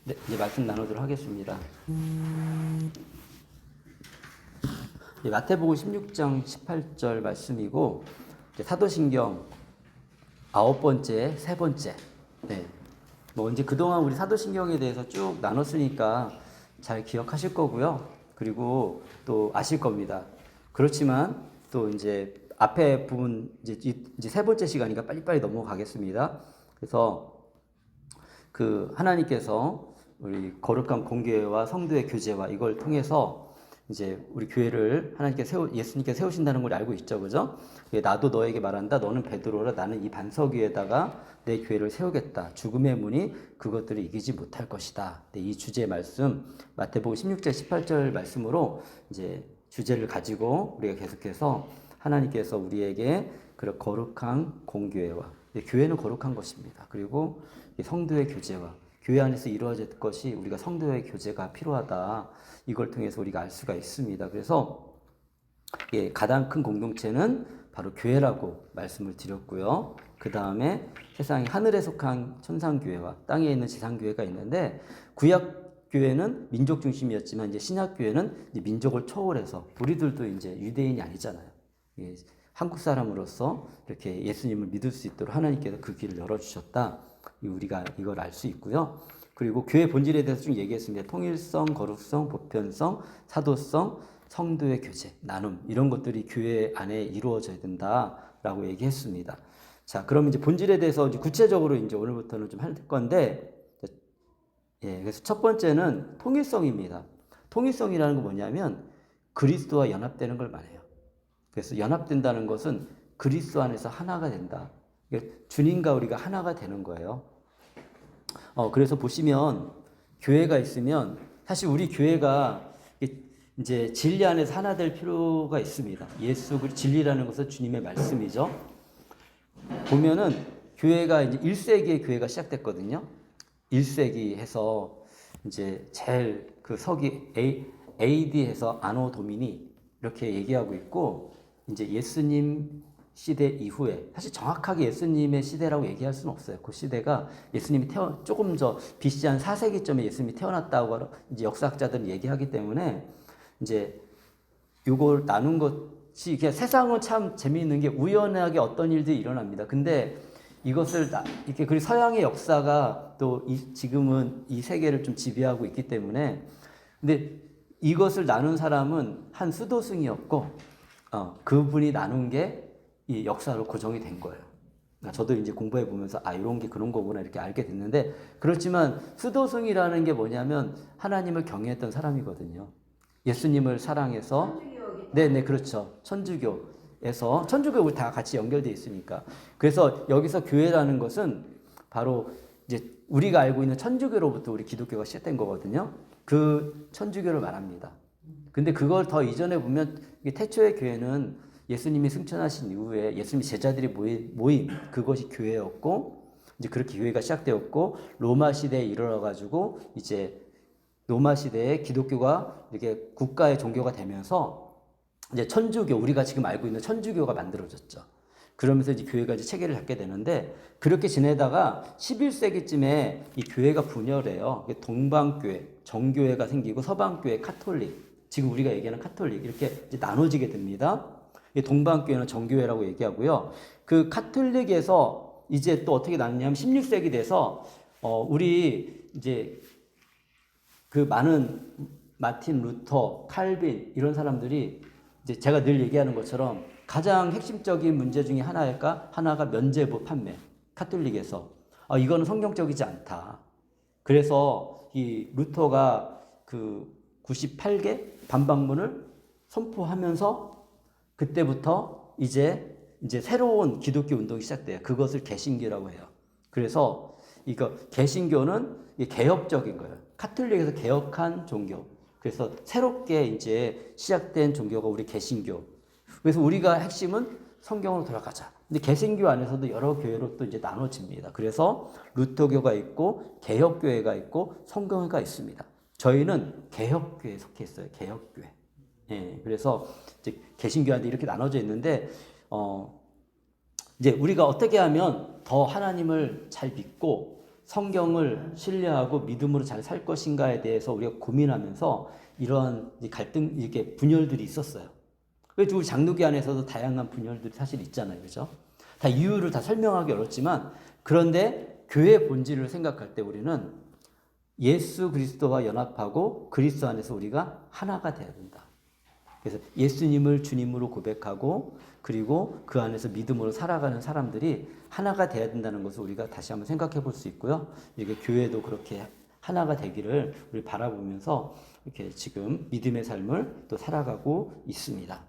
네, 이제 말씀 나누도록 하겠습니다. 네, 마태복음 16장 18절 말씀이고, 이제 사도신경 9번째, 세 번째. 네. 뭐 이제 그동안 우리 사도신경에 대해서 쭉 나눴으니까 잘 기억하실 거고요. 그리고 또 아실 겁니다. 그렇지만 또 이제 앞에 부분 이제 세 번째 시간이니까 빨리빨리 넘어가겠습니다. 그래서 그 하나님께서 우리 거룩한 공교회와 성도의 교제와 이걸 통해서 이제 우리 교회를 예수님께 세우신다는 걸 알고 있죠, 그죠? 나도 너에게 말한다. 너는 베드로라. 나는 이 반석 위에다가 내 교회를 세우겠다. 죽음의 문이 그것들을 이기지 못할 것이다. 네, 이 주제의 말씀, 마태복음 16절, 18절 말씀으로 이제 주제를 가지고 우리가 계속해서 하나님께서 우리에게 그런 거룩한 공교회와 교회는 거룩한 것입니다. 그리고 성도의 교제와 교회 안에서 이루어질 것이 우리가 성도의 교제가 필요하다. 이걸 통해서 우리가 알 수가 있습니다. 그래서 가장 큰 공동체는 바로 교회라고 말씀을 드렸고요. 그 다음에 세상에 하늘에 속한 천상교회와 땅에 있는 지상교회가 있는데, 구약교회는 민족 중심이었지만 이제 신약교회는 이제 민족을 초월해서 우리들도 이제 유대인이 아니잖아요. 한국 사람으로서 이렇게 예수님을 믿을 수 있도록 하나님께서 그 길을 열어주셨다. 우리가 이걸 알 수 있고요. 그리고 교회 본질에 대해서 좀 얘기했습니다. 통일성, 거룩성, 보편성, 사도성, 성도의 교제, 나눔 이런 것들이 교회 안에 이루어져야 된다라고 얘기했습니다. 자, 그럼 이제 본질에 대해서 이제 구체적으로 이제 오늘부터는 좀 할 건데, 그래서 첫 번째는 통일성입니다. 통일성이라는 건 뭐냐면 그리스도와 연합되는 걸 말해요. 그래서 연합된다는 것은 그리스도 안에서 하나가 된다. 주님과 우리가 하나가 되는 거예요. 그래서 보시면 교회가 있으면 사실 우리 교회가 이제 진리 안에서 하나 될 필요가 있습니다. 예수 그리스도 진리라는 것은 주님의 말씀이죠. 보면은 교회가 이제 1세기에 교회가 시작됐거든요. 1세기 해서 이제 제일 그 서기 AD에서 아노 도미니 이렇게 얘기하고 있고, 이제 예수님 시대 이후에, 사실 정확하게 예수님의 시대라고 얘기할 수는 없어요. 그 시대가 예수님이 조금 더 BC 한 4세기쯤에 예수님이 태어났다고 이제 역사학자들은 얘기하기 때문에, 이제 요걸 나눈 것이, 그냥 세상은 참 재미있는 게 우연하게 어떤 일들이 일어납니다. 근데 이것을 이렇게, 그리고 서양의 역사가 또 지금은 이 세계를 좀 지배하고 있기 때문에, 근데 이것을 나눈 사람은 한 수도승이었고, 그분이 나눈 게 이 역사로 고정이 된 거예요. 그러니까 저도 이제 공부해 보면서 이런 게 그런 거구나 이렇게 알게 됐는데, 그렇지만 수도승이라는 게 뭐냐면 하나님을 경외했던 사람이거든요. 예수님을 사랑해서, 네네, 그렇죠. 천주교 우리 다 같이 연결되어 있으니까. 그래서 여기서 교회라는 것은 바로 이제 우리가 알고 있는 천주교로부터 우리 기독교가 시작된 거거든요. 그 천주교를 말합니다. 근데 그걸 더 이전에 보면 태초의 교회는 예수님이 승천하신 이후에 예수님 제자들이 모임 그것이 교회였고, 이제 그렇게 교회가 시작되었고, 로마 시대에 이르러가지고 이제 로마 시대에 기독교가 이렇게 국가의 종교가 되면서 이제 천주교, 우리가 지금 알고 있는 천주교가 만들어졌죠. 그러면서 이제 교회가 이제 체계를 잡게 되는데, 그렇게 지내다가 11세기쯤에 이 교회가 분열해요. 동방교회, 정교회가 생기고 서방교회, 카톨릭, 지금 우리가 얘기하는 카톨릭 이렇게 이제 나눠지게 됩니다. 동방교회는 정교회라고 얘기하고요. 그 카톨릭에서 이제 또 어떻게 나누냐면 16세기 돼서 우리 이제 그 많은 마틴 루터, 칼빈 이런 사람들이 이제 제가 늘 얘기하는 것처럼 가장 핵심적인 문제 중에 하나가 면죄부 판매. 카톨릭에서 이거는 성경적이지 않다. 그래서 이 루터가 그 98개 반박문을 선포하면서 그때부터 이제 새로운 기독교 운동이 시작돼요. 그것을 개신교라고 해요. 그래서 이거 개신교는 개혁적인 거예요. 카톨릭에서 개혁한 종교. 그래서 새롭게 이제 시작된 종교가 우리 개신교. 그래서 우리가 핵심은 성경으로 돌아가자. 근데 개신교 안에서도 여러 교회로 또 이제 나눠집니다. 그래서 루터교가 있고 개혁교회가 있고 성경회가 있습니다. 저희는 개혁교회에 속해 있어요. 개혁교회. 그래서 이제 개신교한테 이렇게 나눠져 있는데, 이제 우리가 어떻게 하면 더 하나님을 잘 믿고 성경을 신뢰하고 믿음으로 잘 살 것인가에 대해서 우리가 고민하면서 이러한 갈등, 이렇게 분열들이 있었어요. 그래서 우리 장로교 안에서도 다양한 분열들이 사실 있잖아요. 그죠? 다 이유를 다 설명하기 어렵지만, 그런데 교회의 본질을 생각할 때 우리는 예수 그리스도와 연합하고 그리스도 안에서 우리가 하나가 돼야 된다. 그래서 예수님을 주님으로 고백하고 그리고 그 안에서 믿음으로 살아가는 사람들이 하나가 돼야 된다는 것을 우리가 다시 한번 생각해 볼 수 있고요. 이게 교회도 그렇게 하나가 되기를 우리 바라보면서 이렇게 지금 믿음의 삶을 또 살아가고 있습니다.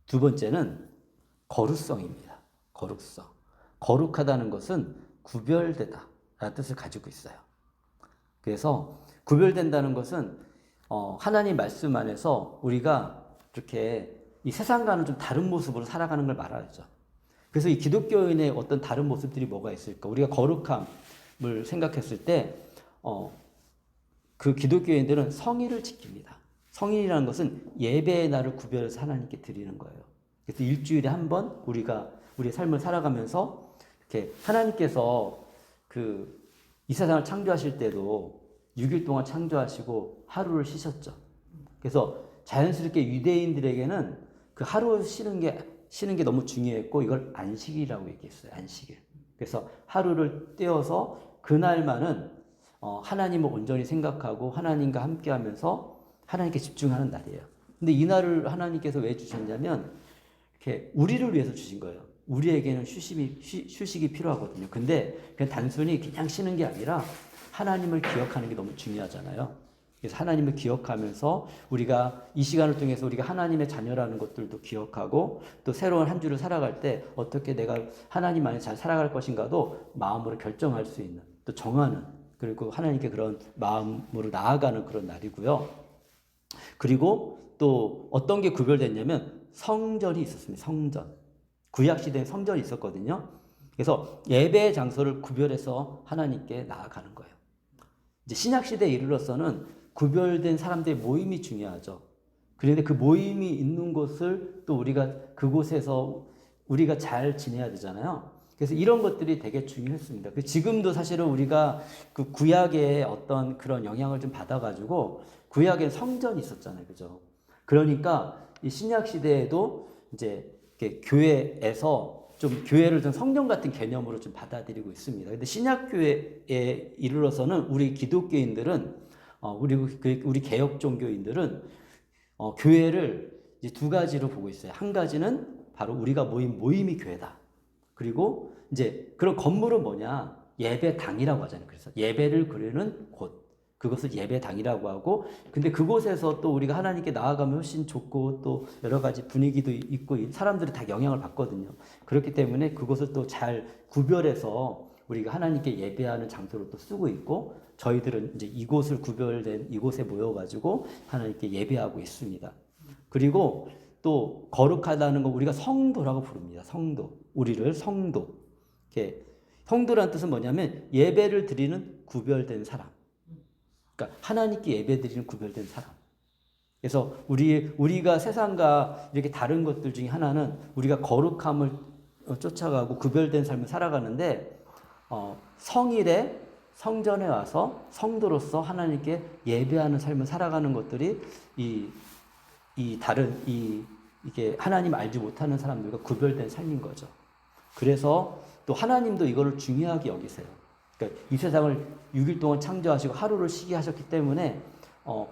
두 번째는 거룩성입니다. 거룩성. 거룩하다는 것은 구별되다 라는 뜻을 가지고 있어요. 그래서 구별된다는 것은 하나님 말씀 안에서 우리가 이렇게 이 세상과는 좀 다른 모습으로 살아가는 걸 말하죠. 그래서 이 기독교인의 어떤 다른 모습들이 뭐가 있을까? 우리가 거룩함을 생각했을 때 그 기독교인들은 성의를 지킵니다. 성의라는 것은 예배의 날을 구별해서 하나님께 드리는 거예요. 그래서 일주일에 한 번 우리가 우리의 삶을 살아가면서 이렇게 하나님께서 이 세상을 창조하실 때도 6일 동안 창조하시고 하루를 쉬셨죠. 그래서 자연스럽게 유대인들에게는 그 하루 쉬는 게 너무 중요했고 이걸 안식이라고 얘기했어요. 안식일. 그래서 하루를 떼어서 그날만은 하나님을 온전히 생각하고 하나님과 함께하면서 하나님께 집중하는 날이에요. 근데 이 날을 하나님께서 왜 주셨냐면 이렇게 우리를 위해서 주신 거예요. 우리에게는 휴식이 필요하거든요. 근데 그냥 단순히 그냥 쉬는 게 아니라 하나님을 기억하는 게 너무 중요하잖아요. 그래서 하나님을 기억하면서 우리가 이 시간을 통해서 우리가 하나님의 자녀라는 것들도 기억하고 또 새로운 한 주를 살아갈 때 어떻게 내가 하나님 안에 잘 살아갈 것인가도 마음으로 결정할 수 있는, 또 정하는, 그리고 하나님께 그런 마음으로 나아가는 그런 날이고요. 그리고 또 어떤 게 구별됐냐면 성전이 있었습니다. 성전. 구약시대에 성전이 있었거든요. 그래서 예배의 장소를 구별해서 하나님께 나아가는 거예요. 이제 신약시대에 이르러서는 구별된 사람들의 모임이 중요하죠. 그런데 그 모임이 있는 곳을 또 우리가 그곳에서 우리가 잘 지내야 되잖아요. 그래서 이런 것들이 되게 중요했습니다. 지금도 사실은 우리가 그 구약의 어떤 그런 영향을 좀 받아가지고 구약엔 성전이 있었잖아요. 그죠? 그러니까 이 신약시대에도 이제 교회에서 좀 교회를 좀 성전 같은 개념으로 좀 받아들이고 있습니다. 근데 신약교회에 이르러서는 우리 기독교인들은 우리 개혁 종교인들은 교회를 이제 두 가지로 보고 있어요. 한 가지는 바로 우리가 모임이 교회다. 그리고 이제 그런 건물은 뭐냐? 예배당이라고 하잖아요. 그래서 예배를 드리는 곳. 그것을 예배당이라고 하고, 근데 그곳에서 또 우리가 하나님께 나아가면 훨씬 좋고 또 여러 가지 분위기도 있고 사람들이 다 영향을 받거든요. 그렇기 때문에 그것을 또 잘 구별해서 우리가 하나님께 예배하는 장소로 또 쓰고 있고, 저희들은 이제 이곳을 구별된 이곳에 모여가지고 하나님께 예배하고 있습니다. 그리고 또 거룩하다는 거 우리가 성도라고 부릅니다. 성도. 우리를 성도. 이렇게 성도란 뜻은 뭐냐면 예배를 드리는 구별된 사람. 그러니까 하나님께 예배드리는 구별된 사람. 그래서 우리가 세상과 이렇게 다른 것들 중에 하나는 우리가 거룩함을 쫓아가고 구별된 삶을 살아가는데 성일에 성전에 와서 성도로서 하나님께 예배하는 삶을 살아가는 것들이 이게 하나님 알지 못하는 사람들과 구별된 삶인 거죠. 그래서 또 하나님도 이거를 중요하게 여기세요. 그러니까 이 세상을 6일 동안 창조하시고 하루를 쉬게 하셨기 때문에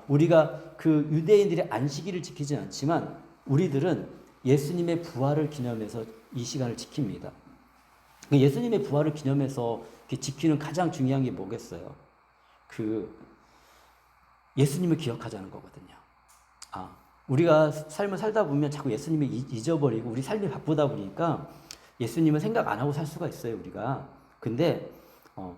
우리가 그 유대인들의 안식일을 지키진 않지만 우리들은 예수님의 부활을 기념해서 이 시간을 지킵니다. 예수님의 부활을 기념해서 지키는 가장 중요한 게 뭐겠어요? 예수님을 기억하자는 거거든요. 우리가 삶을 살다 보면 자꾸 예수님을 잊어버리고 우리 삶이 바쁘다 보니까 예수님을 생각 안 하고 살 수가 있어요, 우리가. 근데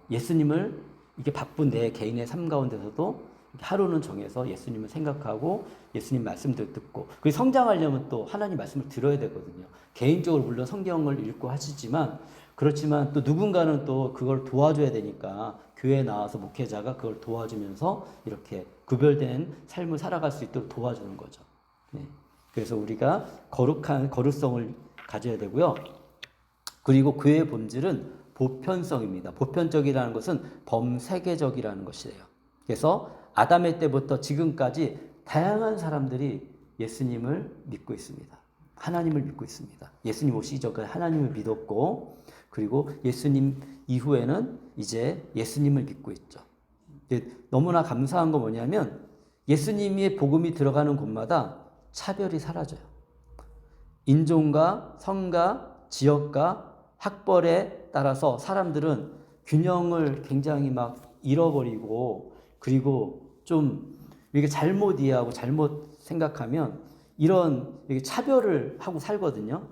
예수님을 이게 바쁜 내 개인의 삶 가운데서도 하루는 정해서 예수님을 생각하고 예수님 말씀도 듣고, 그 성장하려면 또 하나님 말씀을 들어야 되거든요. 개인적으로 물론 성경을 읽고 하시지만 그렇지만 또 누군가는 또 그걸 도와줘야 되니까 교회에 나와서 목회자가 그걸 도와주면서 이렇게 구별된 삶을 살아갈 수 있도록 도와주는 거죠. 네. 그래서 우리가 거룩성을 가져야 되고요. 그리고 교회의 본질은 보편성입니다. 보편적이라는 것은 범세계적이라는 것이에요. 그래서 아담의 때부터 지금까지 다양한 사람들이 예수님을 믿고 있습니다. 하나님을 믿고 있습니다. 예수님 오시기 전까지 하나님을 믿었고, 그리고 예수님 이후에는 이제 예수님을 믿고 있죠. 너무나 감사한 건 뭐냐면 예수님의 복음이 들어가는 곳마다 차별이 사라져요. 인종과 성과 지역과 학벌에 따라서 사람들은 균형을 굉장히 막 잃어버리고, 그리고 좀 이렇게 잘못 이해하고 잘못 생각하면 이런 차별을 하고 살거든요.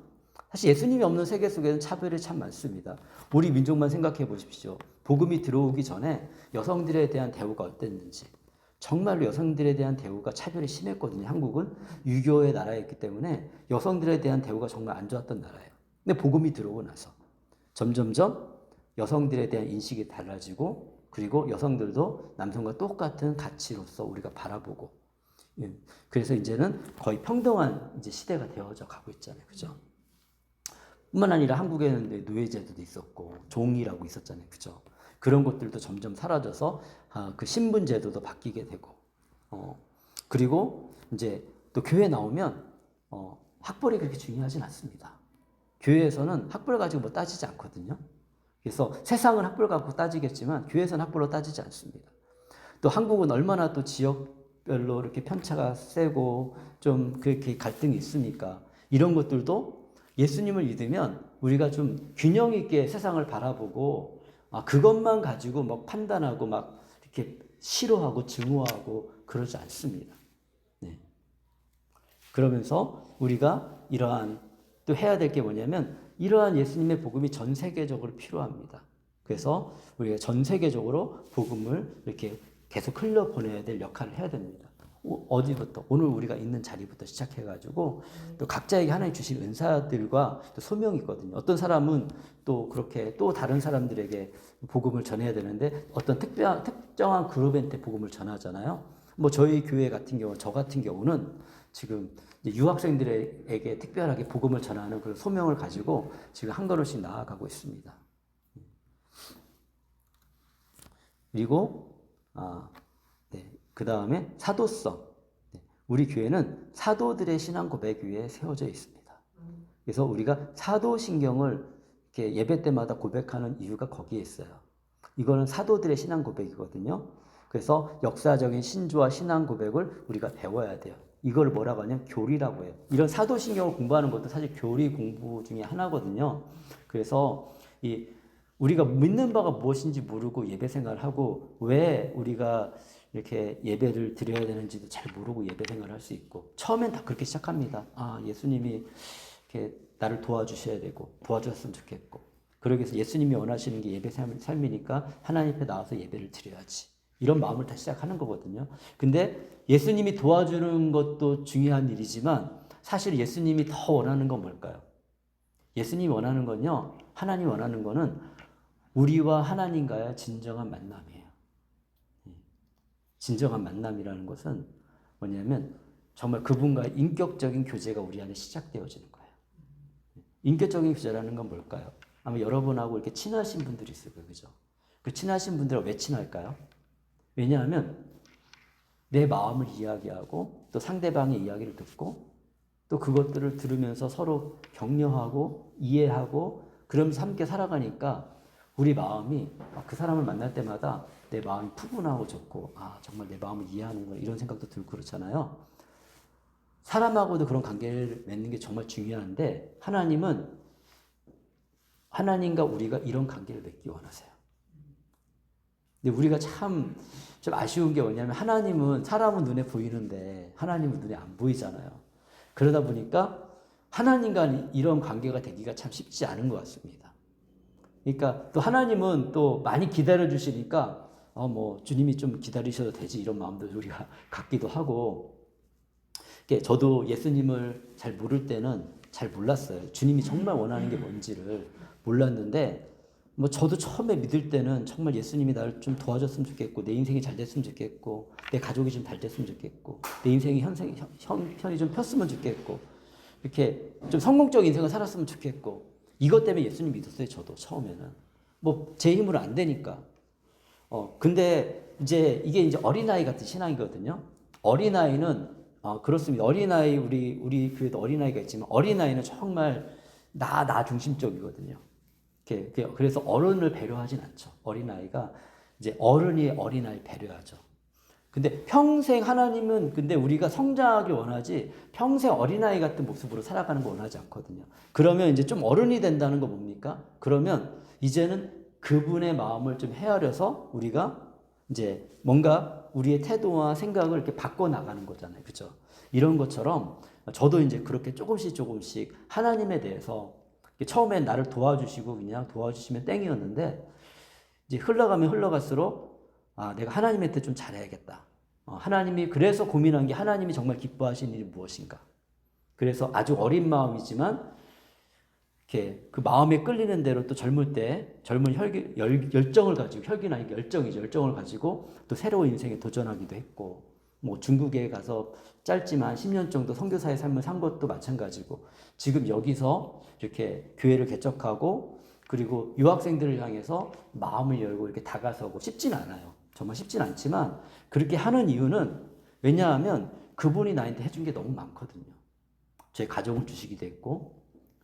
사실 예수님이 없는 세계 속에는 차별이 참 많습니다. 우리 민족만 생각해 보십시오. 복음이 들어오기 전에 여성들에 대한 대우가 어땠는지. 정말로 여성들에 대한 대우가 차별이 심했거든요. 한국은 유교의 나라였기 때문에 여성들에 대한 대우가 정말 안 좋았던 나라예요. 근데 복음이 들어오고 나서 점점점 여성들에 대한 인식이 달라지고, 그리고 여성들도 남성과 똑같은 가치로서 우리가 바라보고, 그래서 이제는 거의 평등한 이제 시대가 되어져 가고 있잖아요. 그죠? 뿐만 아니라 한국에는 노예제도도 있었고, 종이라고 있었잖아요. 그죠? 그런 것들도 점점 사라져서 그 신분제도도 바뀌게 되고, 그리고 이제 또 교회 나오면 학벌이 그렇게 중요하진 않습니다. 교회에서는 학벌 가지고 뭐 따지지 않거든요. 그래서 세상은 학벌 갖고 따지겠지만 교회에서는 학벌로 따지지 않습니다. 또 한국은 얼마나 또 지역별로 이렇게 편차가 세고 좀 그렇게 갈등이 있으니까 이런 것들도 예수님을 믿으면 우리가 좀 균형 있게 세상을 바라보고, 그것만 가지고 막 판단하고 막 이렇게 싫어하고 증오하고 그러지 않습니다. 네. 그러면서 우리가 이러한 또 해야 될 게 뭐냐면 이러한 예수님의 복음이 전 세계적으로 필요합니다. 그래서 우리가 전 세계적으로 복음을 이렇게 계속 흘려보내야 될 역할을 해야 됩니다. 어디부터? 오늘 우리가 있는 자리부터 시작해가지고 또 각자에게 하나님 주신 은사들과 또 소명이 있거든요. 어떤 사람은 또 그렇게 또 다른 사람들에게 복음을 전해야 되는데 어떤 특정한 그룹한테 복음을 전하잖아요. 뭐 저희 교회 같은 경우, 저 같은 경우는 지금 유학생들에게 특별하게 복음을 전하는 그런 소명을 가지고 지금 한 걸음씩 나아가고 있습니다. 그리고 네, 그 다음에 사도성. 네, 우리 교회는 사도들의 신앙 고백 위에 세워져 있습니다. 그래서 우리가 사도신경을 이렇게 예배 때마다 고백하는 이유가 거기에 있어요. 이거는 사도들의 신앙 고백이거든요. 그래서 역사적인 신조와 신앙 고백을 우리가 배워야 돼요. 이걸 뭐라고 하냐면 교리라고 해요. 이런 사도신경을 공부하는 것도 사실 교리 공부 중에 하나거든요. 그래서 우리가 믿는 바가 무엇인지 모르고 예배 생활을 하고, 왜 우리가 이렇게 예배를 드려야 되는지도 잘 모르고 예배 생활을 할 수 있고, 처음엔 다 그렇게 시작합니다. 예수님이 이렇게 나를 도와주셔야 되고 도와주셨으면 좋겠고, 그러기 위해서 예수님이 원하시는 게 예배 삶이니까 하나님 앞에 나와서 예배를 드려야지, 이런 마음을 다 시작하는 거거든요. 근데 예수님이 도와주는 것도 중요한 일이지만 사실 예수님이 더 원하는 건 뭘까요? 예수님이 원하는 건요, 하나님 원하는 거는 우리와 하나님과의 진정한 만남이에요. 진정한 만남이라는 것은 뭐냐면 정말 그분과의 인격적인 교제가 우리 안에 시작되어지는 거예요. 인격적인 교제라는 건 뭘까요? 아마 여러분하고 이렇게 친하신 분들이 있을 거예요. 그죠? 그 친하신 분들은 왜 친할까요? 왜냐하면 내 마음을 이야기하고 또 상대방의 이야기를 듣고 또 그것들을 들으면서 서로 격려하고 이해하고 그러면서 함께 살아가니까 우리 마음이 그 사람을 만날 때마다 내 마음이 푸근하고 좋고, 정말 내 마음을 이해하는구나, 이런 생각도 들고 그렇잖아요. 사람하고도 그런 관계를 맺는 게 정말 중요한데, 하나님은 하나님과 우리가 이런 관계를 맺기 원하세요. 근데 우리가 참 좀 아쉬운 게 뭐냐면, 하나님은 사람은 눈에 보이는데 하나님은 눈에 안 보이잖아요. 그러다 보니까 하나님과 이런 관계가 되기가 참 쉽지 않은 것 같습니다. 그러니까 또 하나님은 또 많이 기다려 주시니까 뭐 주님이 좀 기다리셔도 되지, 이런 마음도 우리가 갖기도 하고. 저도 예수님을 잘 모를 때는 잘 몰랐어요. 주님이 정말 원하는 게 뭔지를 몰랐는데, 뭐 저도 처음에 믿을 때는 정말 예수님이 나를 좀 도와줬으면 좋겠고, 내 인생이 잘 됐으면 좋겠고, 내 가족이 좀 잘 됐으면 좋겠고, 내 인생이 현이 좀 폈으면 좋겠고, 이렇게 좀 성공적인 인생을 살았으면 좋겠고, 이것 때문에 예수님 믿었어요. 저도 처음에는. 뭐 제 힘으로 안 되니까. 근데 이게 어린아이 같은 신앙이거든요. 어린아이는 그렇습니다. 어린아이 우리 교회도 어린아이가 있지만 어린아이는 정말 나 중심적이거든요. 그래서 어른을 배려하진 않죠. 어린아이가 이제 어른이 어린아이 배려하죠. 근데 평생 하나님은 근데 우리가 성장하길 원하지 평생 어린아이 같은 모습으로 살아가는 거 원하지 않거든요. 그러면 이제 좀 어른이 된다는 거 뭡니까? 그러면 이제는 그분의 마음을 좀 헤아려서 우리가 이제 뭔가 우리의 태도와 생각을 이렇게 바꿔 나가는 거잖아요. 그죠? 이런 것처럼 저도 이제 그렇게 조금씩 하나님에 대해서 처음엔 나를 도와주시고 그냥 도와주시면 땡이었는데 이제 흘러가면 흘러갈수록 내가 하나님한테 좀 잘해야겠다. 하나님이 그래서 고민한 게 하나님이 정말 기뻐하시는 일이 무엇인가. 그래서 아주 어린 마음이지만 이렇게 그 마음에 끌리는 대로 또 젊을 때 젊은 열정을 가지고 혈기나 열정이죠. 열정을 가지고 또 새로운 인생에 도전하기도 했고 뭐 중국에 가서 짧지만 10년 정도 선교사의 삶을 산 것도 마찬가지고 지금 여기서 이렇게 교회를 개척하고 그리고 유학생들을 향해서 마음을 열고 이렇게 다가서고 쉽진 않아요. 정말 쉽진 않지만 그렇게 하는 이유는 왜냐하면 그분이 나한테 해준 게 너무 많거든요. 제 가정을 주시기도 했고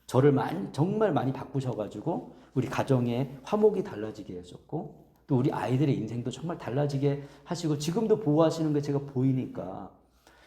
저를 정말 많이 바꾸셔가지고 우리 가정의 화목이 달라지게 해줬고 또 우리 아이들의 인생도 정말 달라지게 하시고 지금도 보호하시는 게 제가 보이니까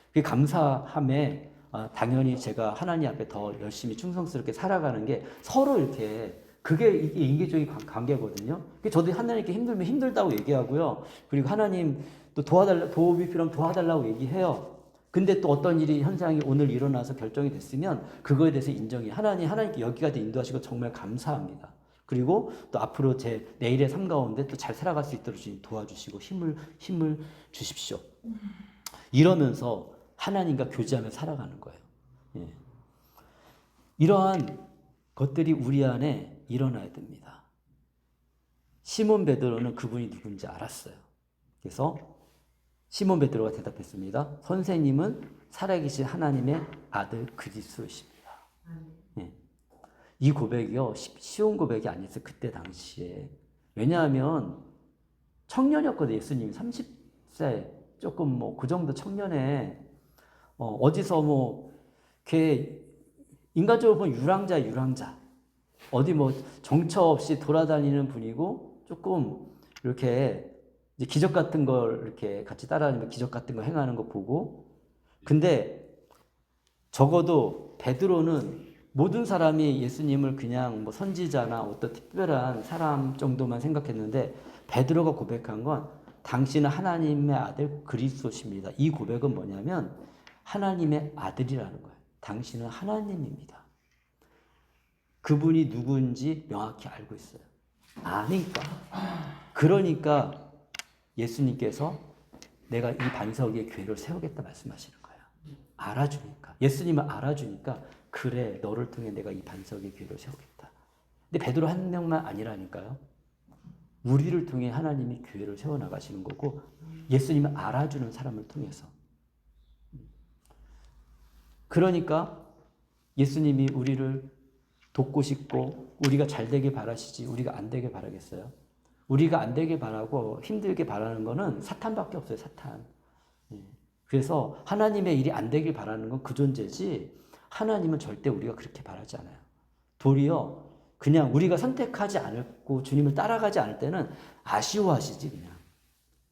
그게 감사함에 당연히 제가 하나님 앞에 더 열심히 충성스럽게 살아가는 게 서로 이렇게 그게 인계적인 관계거든요. 저도 하나님께 힘들면 힘들다고 얘기하고요. 그리고 하나님 또 도움이 필요하면 도와달라고 얘기해요. 근데 또 어떤 현상이 오늘 일어나서 결정이 됐으면 그거에 대해서 인정해. 하나님께 여기까지 인도하시고 정말 감사합니다. 그리고 또 앞으로 제 내일의 삶 가운데 또 잘 살아갈 수 있도록 주님 도와주시고 힘을 주십시오. 이러면서 하나님과 교제하며 살아가는 거예요. 예. 이러한 것들이 우리 안에 일어나야 됩니다. 시몬 베드로는 그분이 누군지 알았어요. 그래서 시몬 베드로가 대답했습니다. 선생님은 살아계신 하나님의 아들 그리스도이십니다. 예. 이 고백이요 쉬운 고백이 아니었어요. 그때 당시에. 왜냐하면 청년이었거든요. 예수님이 30세 조금 뭐 그 정도 청년에 어디서 뭐 걔 인간적으로 보면 유랑자 어디 뭐 정처 없이 돌아다니는 분이고 조금 이렇게 이제 기적 같은 걸 이렇게 같이 따라다니면 기적 같은 거 행하는 거 보고 근데 적어도 베드로는 모든 사람이 예수님을 그냥 뭐 선지자나 어떤 특별한 사람 정도만 생각했는데 베드로가 고백한 건 당신은 하나님의 아들 그리스도십니다. 이 고백은 뭐냐면 하나님의 아들이라는 거예요. 당신은 하나님입니다. 그분이 누군지 명확히 알고 있어요. 아니까. 그러니까 예수님께서 내가 이 반석 위에 교회를 세우겠다 말씀하시는 거예요. 알아주니까. 예수님은 알아주니까 그래 너를 통해 내가 이 반석 위에 교회를 세우겠다. 근데 베드로 한 명만 아니라니까요. 우리를 통해 하나님이 교회를 세워나가시는 거고 예수님은 알아주는 사람을 통해서. 그러니까 예수님이 우리를 돕고 싶고 우리가 잘 되길 바라시지 우리가 안 되길 바라겠어요? 우리가 안 되길 바라고 힘들게 바라는 거는 사탄밖에 없어요. 사탄. 그래서 하나님의 일이 안 되길 바라는 건 그 존재지 하나님은 절대 우리가 그렇게 바라지 않아요. 도리어 그냥 우리가 선택하지 않고 주님을 따라가지 않을 때는 아쉬워하시지 그냥.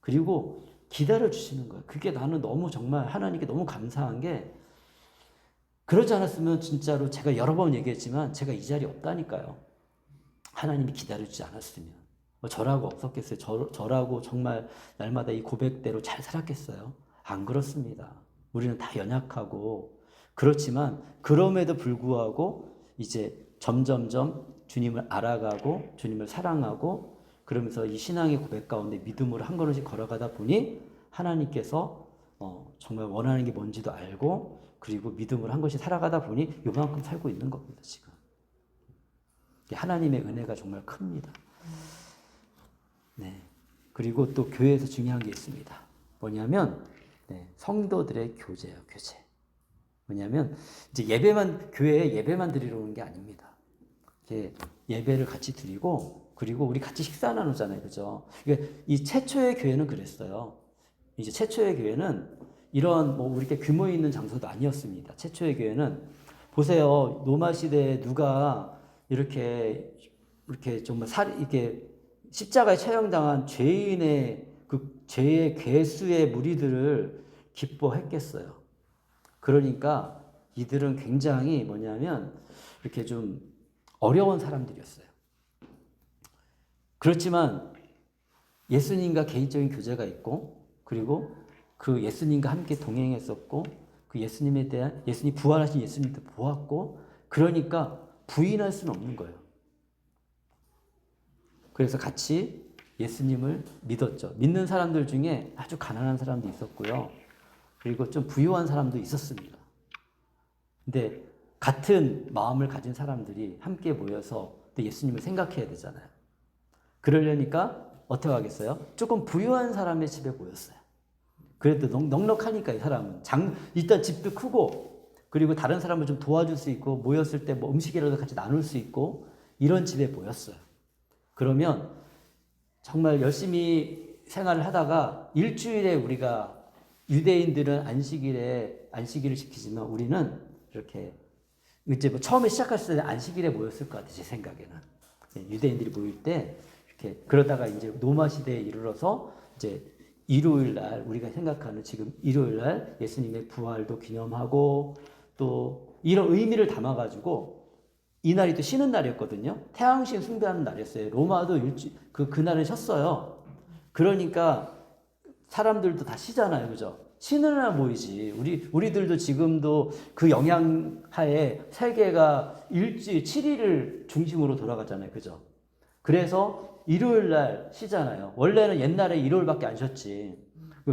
그리고 기다려주시는 거예요. 그게 나는 너무 정말 하나님께 너무 감사한 게 그러지 않았으면 진짜로 제가 여러 번 얘기했지만 제가 이 자리에 없다니까요. 하나님이 기다려주지 않았으면. 저라고 없었겠어요? 저라고 정말 날마다 이 고백대로 잘 살았겠어요? 안 그렇습니다. 우리는 다 연약하고 그렇지만 그럼에도 불구하고 이제 점점점 주님을 알아가고 주님을 사랑하고 그러면서 이 신앙의 고백 가운데 믿음으로 한 걸음씩 걸어가다 보니 하나님께서 정말 원하는 게 뭔지도 알고 그리고 믿음으로 한 것이 살아가다 보니 요만큼 살고 있는 겁니다. 지금. 하나님의 은혜가 정말 큽니다. 네. 그리고 또 교회에서 중요한 게 있습니다. 뭐냐면 성도들의 교제예요. 교제. 뭐냐면 이제 교회에 예배만 드리러 오는 게 아닙니다. 예배를 같이 드리고 그리고 우리 같이 식사 나누잖아요. 그죠? 그러니까 이 최초의 교회는 그랬어요. 이제 최초의 교회는 이런 뭐 우리 이렇게 규모 있는 장소도 아니었습니다. 최초의 교회는 보세요. 로마 시대에 누가 이렇게 정말 이렇게 십자가에 처형당한 죄인의 그 죄의 괴수의 무리들을 기뻐했겠어요. 그러니까 이들은 굉장히 뭐냐면 이렇게 좀 어려운 사람들이었어요. 그렇지만 예수님과 개인적인 교제가 있고 그리고 그 예수님과 함께 동행했었고 그 예수님에 대한 예수님 부활하신 예수님도 보았고 그러니까 부인할 수는 없는 거예요. 그래서 같이 예수님을 믿었죠. 믿는 사람들 중에 아주 가난한 사람도 있었고요. 그리고 좀 부유한 사람도 있었습니다. 근데 같은 마음을 가진 사람들이 함께 모여서 또 예수님을 생각해야 되잖아요. 그러려니까 어떻게 하겠어요? 조금 부유한 사람의 집에 모였어요. 그래도 넉넉하니까 이 사람은 일단 집도 크고 그리고 다른 사람을 좀 도와줄 수 있고 모였을 때 뭐 음식이라도 같이 나눌 수 있고 이런 집에 모였어요. 그러면 정말 열심히 생활을 하다가 일주일에 우리가 유대인들은 안식일을 지키지만 우리는 이렇게 이제 뭐 처음에 시작했을 때 안식일에 모였을 것 같아요. 제 생각에는 유대인들이 모일 때 이렇게 그러다가 이제 로마 시대에 이르러서 이제 일요일 날 우리가 생각하는 지금 일요일 날 예수님의 부활도 기념하고 또 이런 의미를 담아가지고 이날이 또 쉬는 날이었거든요. 태양신 숭배하는 날이었어요. 로마도 그날은 쉬었어요. 그러니까 사람들도 다 쉬잖아요. 그죠? 쉬는 날 모이지. 우리들도 지금도 그 영향하에 세계가 일주일 7일을 중심으로 돌아가잖아요. 그죠? 그래서 일요일 날 쉬잖아요. 원래는 옛날에 일요일밖에 안 쉬었지.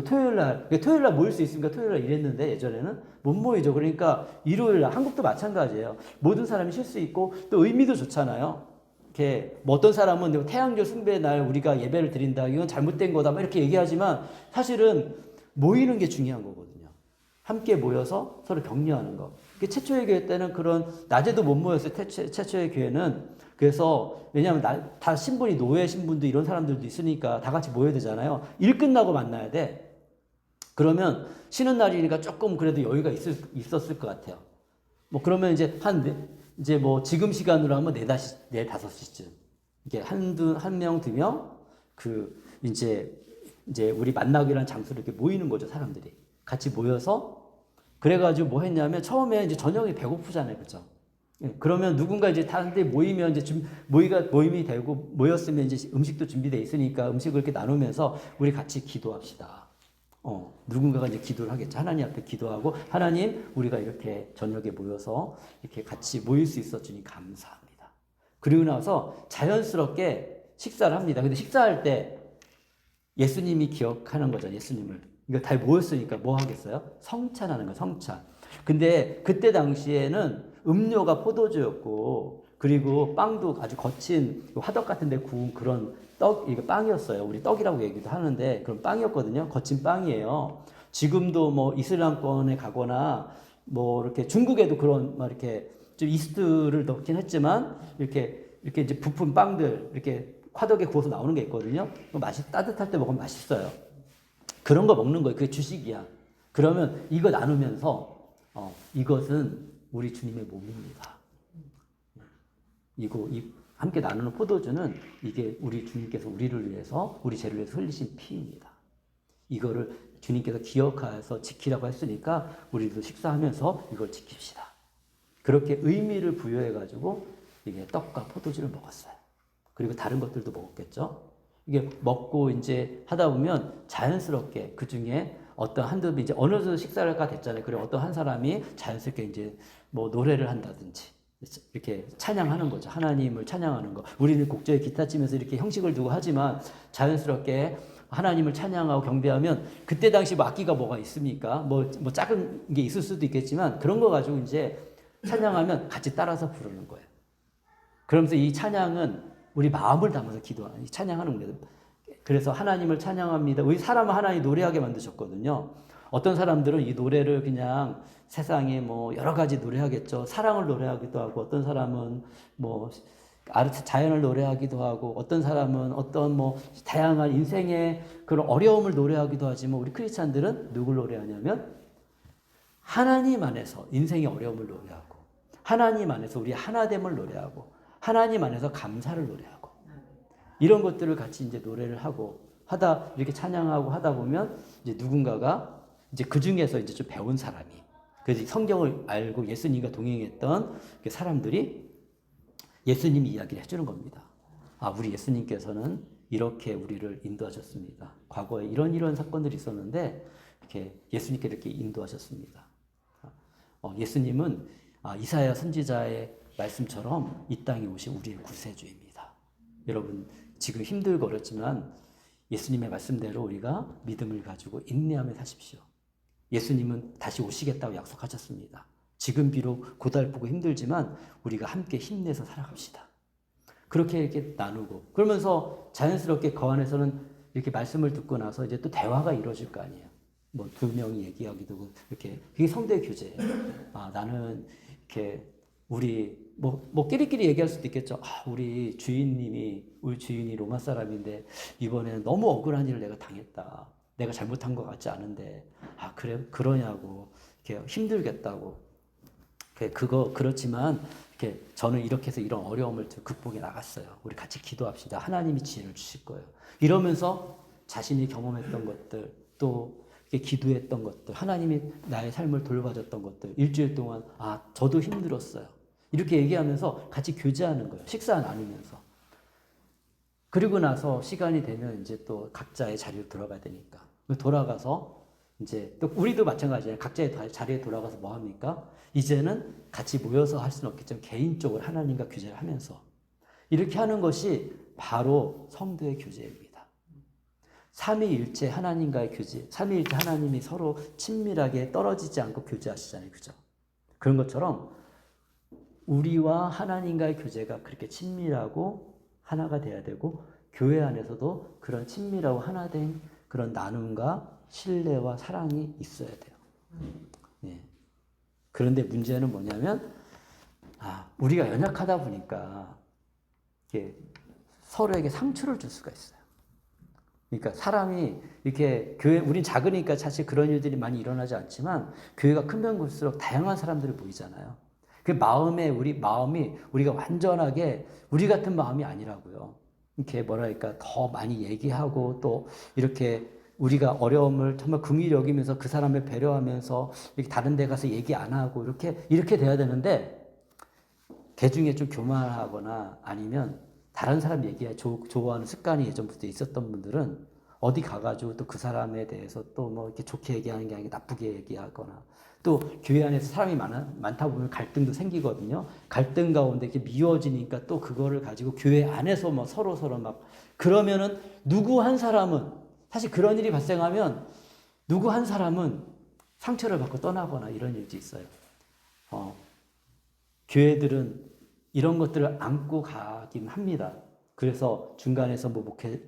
토요일 날 모일 수 있으니까 토요일 날 일했는데 예전에는 못 모이죠. 그러니까 일요일 날 한국도 마찬가지예요. 모든 사람이 쉴 수 있고 또 의미도 좋잖아요. 이렇게 뭐 어떤 사람은 태양절 숭배의 날 우리가 예배를 드린다. 이건 잘못된 거다. 막 이렇게 얘기하지만 사실은 모이는 게 중요한 거거든요. 함께 모여서 서로 격려하는 거. 최초의 교회 때는 그런 낮에도 못 모였어요. 최초의 교회는. 그래서 왜냐하면 다 신분이 노예 신분도 이런 사람들도 있으니까 다 같이 모여야 되잖아요. 일 끝나고 만나야 돼. 그러면 쉬는 날이니까 조금 그래도 여유가 있었을 것 같아요. 뭐 그러면 이제 뭐 지금 시간으로 하면 5시쯤 이게 한 명, 두 명 이제 우리 만나기로 한 장소로 이렇게 모이는 거죠, 사람들이. 같이 모여서 그래가지고 뭐 했냐면 처음에 이제 저녁에 배고프잖아요, 그죠? 그러면 누군가 이제 다른 데 모이면 이제 모임이 되고 모였으면 이제 음식도 준비되어 있으니까 음식을 이렇게 나누면서 우리 같이 기도합시다. 누군가가 이제 기도를 하겠죠. 하나님 앞에 기도하고 하나님 우리가 이렇게 저녁에 모여서 이렇게 같이 모일 수 있어 주니 감사합니다. 그리고 나서 자연스럽게 식사를 합니다. 근데 식사할 때 예수님이 기억하는 거죠. 예수님을. 이거 다 모였으니까 뭐 하겠어요? 성찬하는 거예요. 성찬. 근데 그때 당시에는 음료가 포도주였고 그리고 빵도 아주 거친 화덕 같은 데 구운 그런 이게 빵이었어요. 우리 떡이라고 얘기도 하는데 그런 빵이었거든요. 거친 빵이에요. 지금도 뭐 이슬람권에 가거나 뭐 이렇게 중국에도 그런 막 이렇게 좀 이스트를 넣긴 했지만 이렇게 이제 부푼 빵들 이렇게 화덕에 구워서 나오는 게 있거든요. 따뜻할 때 먹으면 맛있어요. 그런 거 먹는 거예요. 그게 주식이야. 그러면 이거 나누면서 이것은 우리 주님의 몸입니다. 함께 나누는 포도주는 이게 우리 주님께서 우리를 위해서 우리 죄를 위해서 흘리신 피입니다. 이거를 주님께서 기억해서 지키라고 했으니까 우리도 식사하면서 이걸 지킵시다. 그렇게 의미를 부여해가지고 이게 떡과 포도주를 먹었어요. 그리고 다른 것들도 먹었겠죠. 이게 먹고 이제 하다 보면 자연스럽게 그 중에 한두 이제 어느 정도 식사가 됐잖아요. 그리고 어떤 한 사람이 자연스럽게 이제 뭐 노래를 한다든지 이렇게 찬양하는 거죠. 하나님을 찬양하는 거. 우리는 곡조에 기타 치면서 이렇게 형식을 두고 하지만 자연스럽게 하나님을 찬양하고 경배하면 그때 당시 뭐 악기가 뭐가 있습니까? 뭐 작은 게 있을 수도 있겠지만 그런 거 가지고 이제 찬양하면 같이 따라서 부르는 거예요. 그러면서 이 찬양은 우리 마음을 담아서 기도하는 찬양하는 거예요. 그래서 하나님을 찬양합니다. 우리 사람은 하나님 노래하게 만드셨거든요. 어떤 사람들은 이 노래를 그냥 세상에 뭐 여러 가지 노래하겠죠. 사랑을 노래하기도 하고 어떤 사람은 뭐 자연을 노래하기도 하고 어떤 사람은 어떤 뭐 다양한 인생의 그런 어려움을 노래하기도 하지만 우리 크리스찬들은 누굴 노래하냐면 하나님 안에서 인생의 어려움을 노래하고 하나님 안에서 우리 하나됨을 노래하고 하나님 안에서 감사를 노래하고 이런 것들을 같이 이제 노래를 하고 하다 이렇게 찬양하고 하다 보면 이제 누군가가 이제 그 중에서 이제 좀 배운 사람이 그래서 성경을 알고 예수님과 동행했던 사람들이 예수님 이야기를 해주는 겁니다. 아, 우리 예수님께서는 이렇게 우리를 인도하셨습니다. 과거에 이런 사건들이 있었는데 이렇게 예수님께 이렇게 인도하셨습니다. 예수님은 이사야 선지자의 말씀처럼 이 땅에 오신 우리의 구세주입니다. 여러분 지금 힘들고 어렵지만 예수님의 말씀대로 우리가 믿음을 가지고 인내하며 사십시오. 예수님은 다시 오시겠다고 약속하셨습니다. 지금 비록 고달프고 힘들지만 우리가 함께 힘내서 살아갑시다. 그렇게 이렇게 나누고 그러면서 자연스럽게 그 안에서는 이렇게 말씀을 듣고 나서 이제 또 대화가 이루어질 거 아니에요. 뭐 두 명이 얘기하기도 하고 이렇게 그게 성도의 교제예요. 나는 이렇게 우리 뭐 끼리끼리 얘기할 수도 있겠죠. 우리 주인이 로마 사람인데 이번에는 너무 억울한 일을 내가 당했다. 내가 잘못한 것 같지 않은데 그래 그러냐고 이렇게 힘들겠다고. 그렇지만 이렇게 저는 이렇게 해서 이런 어려움을 극복해 나갔어요. 우리 같이 기도합시다. 하나님이 지혜를 주실 거예요. 이러면서 자신이 경험했던 것들 또 이렇게 기도했던 것들 하나님이 나의 삶을 돌봐줬던 것들 일주일 동안 저도 힘들었어요. 이렇게 얘기하면서 같이 교제하는 거예요. 식사 나누면서. 그리고 나서 시간이 되면 이제 또 각자의 자리로 돌아가야 되니까 돌아가서 이제 또 우리도 마찬가지예요. 각자의 자리에 돌아가서 뭐 합니까? 이제는 같이 모여서 할 수는 없겠지만 개인적으로 하나님과 교제를 하면서 이렇게 하는 것이 바로 성도의 교제입니다. 삼위일체 하나님과의 교제, 삼위일체 하나님이 서로 친밀하게 떨어지지 않고 교제하시잖아요. 그죠? 그런 것처럼 우리와 하나님과의 교제가 그렇게 친밀하고 하나가 돼야 되고 교회 안에서도 그런 친밀하고 하나 된 그런 나눔과 신뢰와 사랑이 있어야 돼요. 예. 그런데 문제는 뭐냐면 우리가 연약하다 보니까 서로에게 상처를 줄 수가 있어요. 그러니까 사람이 이렇게 우린 작으니까 사실 그런 일들이 많이 일어나지 않지만 교회가 크면 클수록 다양한 사람들이 보이잖아요. 그 우리 마음이 우리가 완전하게 우리 같은 마음이 아니라고요. 이렇게 더 많이 얘기하고 또 이렇게 우리가 어려움을 정말 긍휼히 여기면서 그 사람을 배려하면서 이렇게 다른 데 가서 얘기 안 하고 이렇게 돼야 되는데 개 중에 좀 교만하거나 아니면 다른 사람 좋아하는 습관이 예전부터 있었던 분들은 어디 가가지고 또 그 사람에 대해서 또 뭐 이렇게 좋게 얘기하는 게 아니라 나쁘게 얘기하거나 또 교회 안에서 사람이 많다 보면 갈등도 생기거든요. 갈등 가운데 이렇게 미워지니까 또 그거를 가지고 교회 안에서 뭐 서로 막 그러면은 누구 한 사람은 사실 그런 일이 발생하면 누구 한 사람은 상처를 받고 떠나거나 이런 일도 있어요. 교회들은 이런 것들을 안고 가긴 합니다. 그래서 중간에서 뭐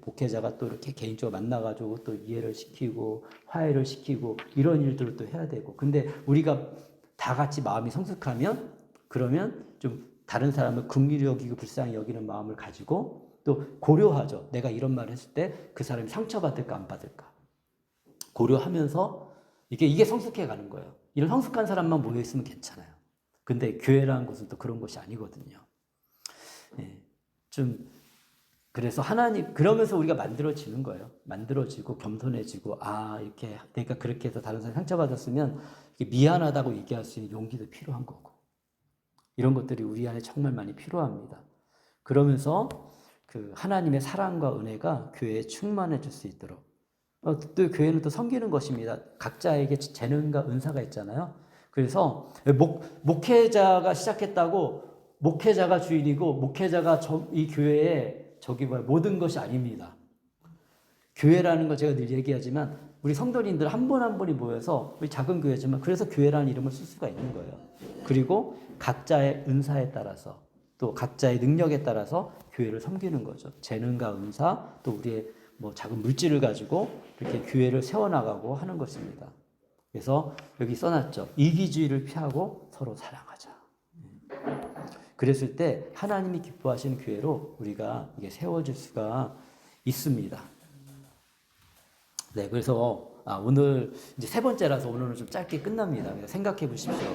목회자가 또 이렇게 개인적으로 만나가지고 또 이해를 시키고 화해를 시키고 이런 일들을 또 해야 되고. 근데 우리가 다 같이 마음이 성숙하면 그러면 좀 다른 사람을 긍휼히 여기고 불쌍히 여기는 마음을 가지고 또 고려하죠. 내가 이런 말을 했을 때 그 사람이 상처받을까 안 받을까 고려하면서 이게 성숙해 가는 거예요. 이런 성숙한 사람만 모여 있으면 괜찮아요. 근데 교회라는 것은 또 그런 것이 아니거든요. 그래서 그러면서 우리가 만들어지는 거예요. 만들어지고 겸손해지고 이렇게 내가 그렇게 해서 다른 사람이 상처받았으면 미안하다고 얘기할 수 있는 용기도 필요한 거고 이런 것들이 우리 안에 정말 많이 필요합니다. 그러면서 그 하나님의 사랑과 은혜가 교회에 충만해질 수 있도록 또 교회는 또 섬기는 것입니다. 각자에게 재능과 은사가 있잖아요. 그래서 목회자가 시작했다고 목회자가 주인이고 목회자가 이 교회의 모든 것이 아닙니다. 교회라는 거 제가 늘 얘기하지만 우리 성도님들 한 분 한 분이 모여서 우리 작은 교회지만 그래서 교회라는 이름을 쓸 수가 있는 거예요. 그리고 각자의 은사에 따라서 또 각자의 능력에 따라서 교회를 섬기는 거죠. 재능과 은사 또 우리의 뭐 작은 물질을 가지고 이렇게 교회를 세워나가고 하는 것입니다. 그래서 여기 써놨죠. 이기주의를 피하고 서로 사랑하자. 그랬을 때 하나님이 기뻐하시는 교회로 우리가 이게 세워질 수가 있습니다. 네, 그래서 오늘 이제 세 번째라서 오늘은 좀 짧게 끝납니다. 그래서 생각해 보십시오.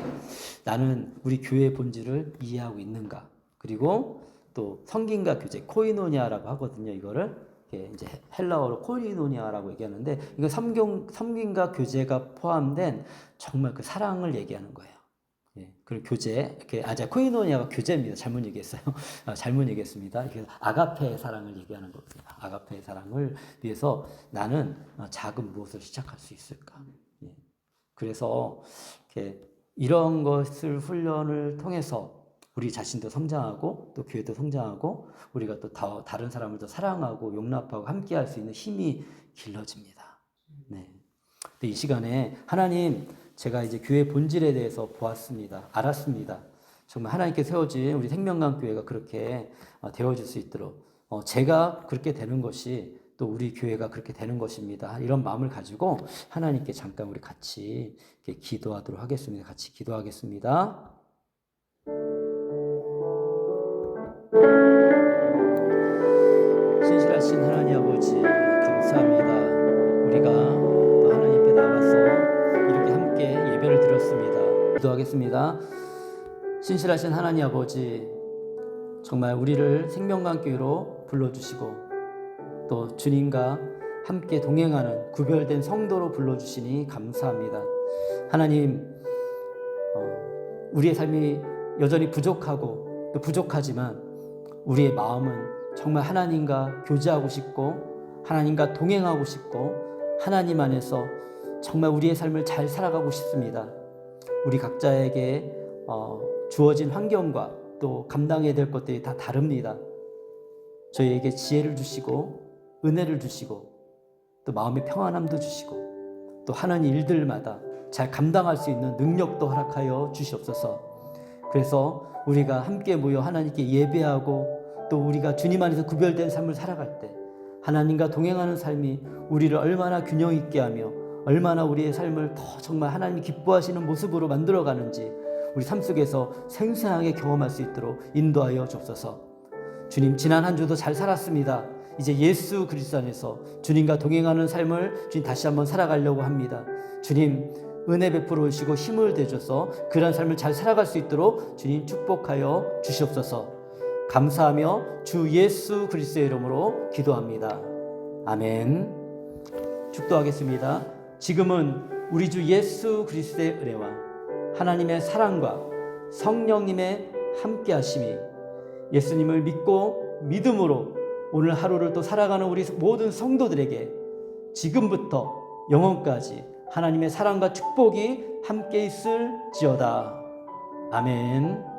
나는 우리 교회의 본질을 이해하고 있는가? 그리고 또 성김과 교제, 코이노니아라고 하거든요. 이거를 이제 헬라어로 코이노니아라고 얘기하는데 이거 섬김과 교제가 포함된 정말 그 사랑을 얘기하는 거예요. 예, 그리고 교제, 코이노니아가 교제입니다. 잘못 얘기했어요. 잘못 얘기했습니다. 이렇게 아가페의 사랑을 얘기하는 겁니다. 아가페의 사랑을 위해서 나는 작은 무엇을 시작할 수 있을까? 예, 그래서 이런 것을 훈련을 통해서 우리 자신도 성장하고 또 교회도 성장하고 우리가 또 다른 사람을 더 사랑하고 용납하고 함께할 수 있는 힘이 길러집니다. 네. 근데 이 시간에 하나님, 제가 이제 교회 본질에 대해서 보았습니다. 알았습니다. 정말 하나님께 세워진 우리 생명강 교회가 그렇게 되어질 수 있도록 제가 그렇게 되는 것이 또 우리 교회가 그렇게 되는 것입니다. 이런 마음을 가지고 하나님께 잠깐 우리 같이 기도하도록 하겠습니다. 같이 기도하겠습니다. 신실하신 하나님 아버지, 감사합니다. 우리가 또 하나님께 나와서 이렇게 함께 예배를 드렸습니다. 기도하겠습니다. 신실하신 하나님 아버지, 정말 우리를 생명강교회로 불러주시고 또 주님과 함께 동행하는 구별된 성도로 불러주시니 감사합니다. 하나님, 우리의 삶이 여전히 부족하고 또 부족하지만 우리의 마음은 정말 하나님과 교제하고 싶고 하나님과 동행하고 싶고 하나님 안에서 정말 우리의 삶을 잘 살아가고 싶습니다. 우리 각자에게 주어진 환경과 또 감당해야 될 것들이 다 다릅니다. 저희에게 지혜를 주시고 은혜를 주시고 또 마음의 평안함도 주시고 또 하는 일들마다 잘 감당할 수 있는 능력도 허락하여 주시옵소서. 그래서 우리가 함께 모여 하나님께 예배하고 또 우리가 주님 안에서 구별된 삶을 살아갈 때 하나님과 동행하는 삶이 우리를 얼마나 균형 있게 하며 얼마나 우리의 삶을 더 정말 하나님이 기뻐하시는 모습으로 만들어가는지 우리 삶 속에서 생생하게 경험할 수 있도록 인도하여 주옵소서. 주님, 지난 한 주도 잘 살았습니다. 이제 예수 그리스도 안에서 주님과 동행하는 삶을 주님 다시 한번 살아가려고 합니다. 주님, 은혜 베풀어 주시고 힘을 대줘서 그런 삶을 잘 살아갈 수 있도록 주님 축복하여 주시옵소서. 감사하며 주 예수 그리스도의 이름으로 기도합니다. 아멘. 축도하겠습니다. 지금은 우리 주 예수 그리스도의 은혜와 하나님의 사랑과 성령님의 함께 하심이 예수님을 믿고 믿음으로 오늘 하루를 또 살아가는 우리 모든 성도들에게 지금부터 영원까지 하나님의 사랑과 축복이 함께 있을지어다. 아멘.